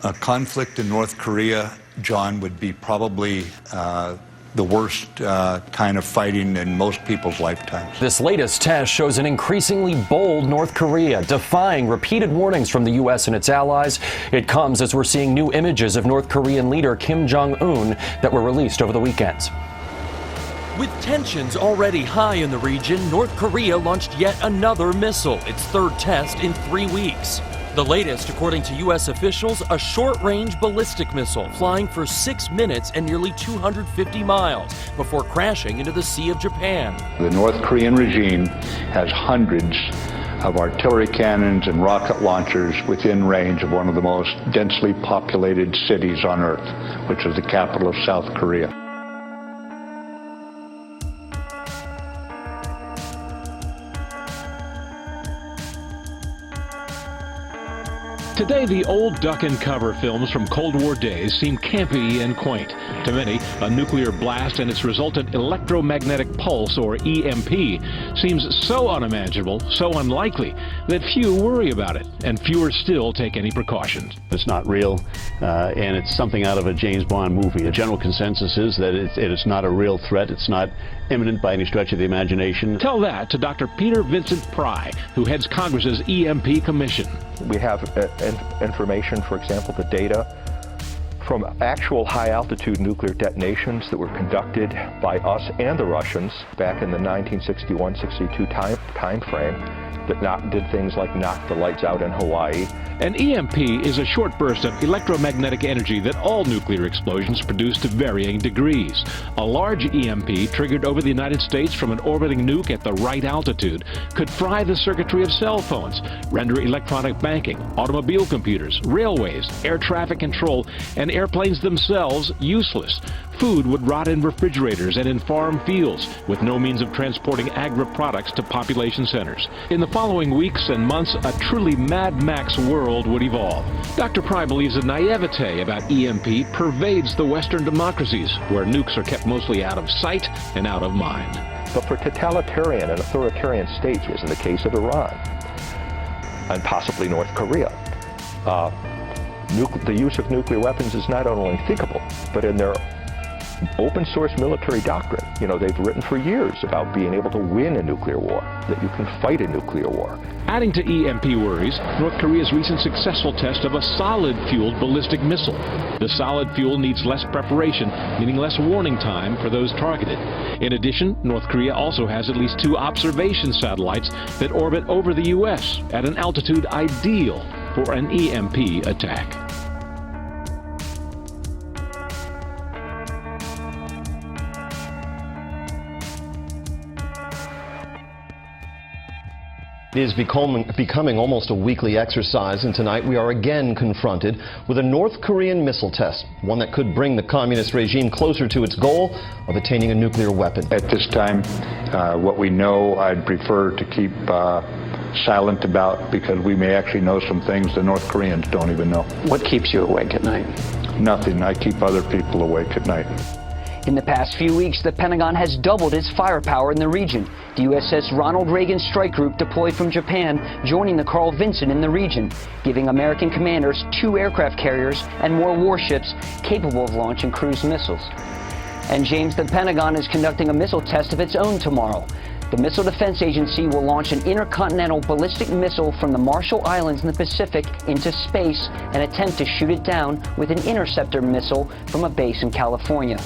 A conflict in North Korea, John, would be probably the worst kind of fighting in most people's lifetimes. This latest test shows an increasingly bold North Korea, defying repeated warnings from the U.S. and its allies. It comes as we're seeing new images of North Korean leader Kim Jong-un that were released over the weekend. With tensions already high in the region, North Korea launched yet another missile, its third test in 3 weeks. The latest, according to U.S. officials, a short-range ballistic missile flying for 6 minutes and nearly 250 miles before crashing into the Sea of Japan. The North Korean regime has hundreds of artillery cannons and rocket launchers within range of one of the most densely populated cities on Earth, which is the capital of South Korea. Today, the old duck and cover films from Cold War days seem campy and quaint. To many, a nuclear blast and its resultant electromagnetic pulse, or EMP, seems so unimaginable, so unlikely, that few worry about it, and fewer still take any precautions. It's not real, and it's something out of a James Bond movie. The general consensus is that it is not a real threat. It's not imminent by any stretch of the imagination. Tell that to Dr. Peter Vincent Pry, who heads Congress's EMP Commission. We have information, for example, the data from actual high-altitude nuclear detonations that were conducted by us and the Russians back in the 1961-62 time frame that did things like knock the lights out in Hawaii. An EMP is a short burst of electromagnetic energy that all nuclear explosions produce to varying degrees. A large EMP triggered over the United States from an orbiting nuke at the right altitude could fry the circuitry of cell phones, render electronic banking, automobile computers, railways, air traffic control, and airplanes themselves useless. Food would rot in refrigerators and in farm fields, with no means of transporting agri-products to population centers. In the following weeks and months, a truly Mad Max world would evolve. Dr. Pry believes a naivete about EMP pervades the Western democracies, where nukes are kept mostly out of sight and out of mind. But for totalitarian and authoritarian states, as in the case of Iran, and possibly North Korea, the use of nuclear weapons is not only unthinkable, but in their open source military doctrine, they've written for years about being able to win a nuclear war, that you can fight a nuclear war. Adding to EMP worries, North Korea's recent successful test of a solid-fueled ballistic missile. The solid fuel needs less preparation, meaning less warning time for those targeted. In addition, North Korea also has at least 2 observation satellites that orbit over the U.S. at an altitude ideal for an EMP attack. It is becoming almost a weekly exercise, and tonight we are again confronted with a North Korean missile test, one that could bring the communist regime closer to its goal of attaining a nuclear weapon. At this time, what we know, I'd prefer to keep silent about, because we may actually know some things the North Koreans don't even know. What keeps you awake at night? Nothing. I keep other people awake at night. In the past few weeks, the Pentagon has doubled its firepower in the region. The USS Ronald Reagan Strike Group deployed from Japan, joining the Carl Vinson in the region, giving American commanders 2 aircraft carriers and more warships capable of launching cruise missiles. And James, the Pentagon is conducting a missile test of its own tomorrow. The Missile Defense Agency will launch an intercontinental ballistic missile from the Marshall Islands in the Pacific into space and attempt to shoot it down with an interceptor missile from a base in California.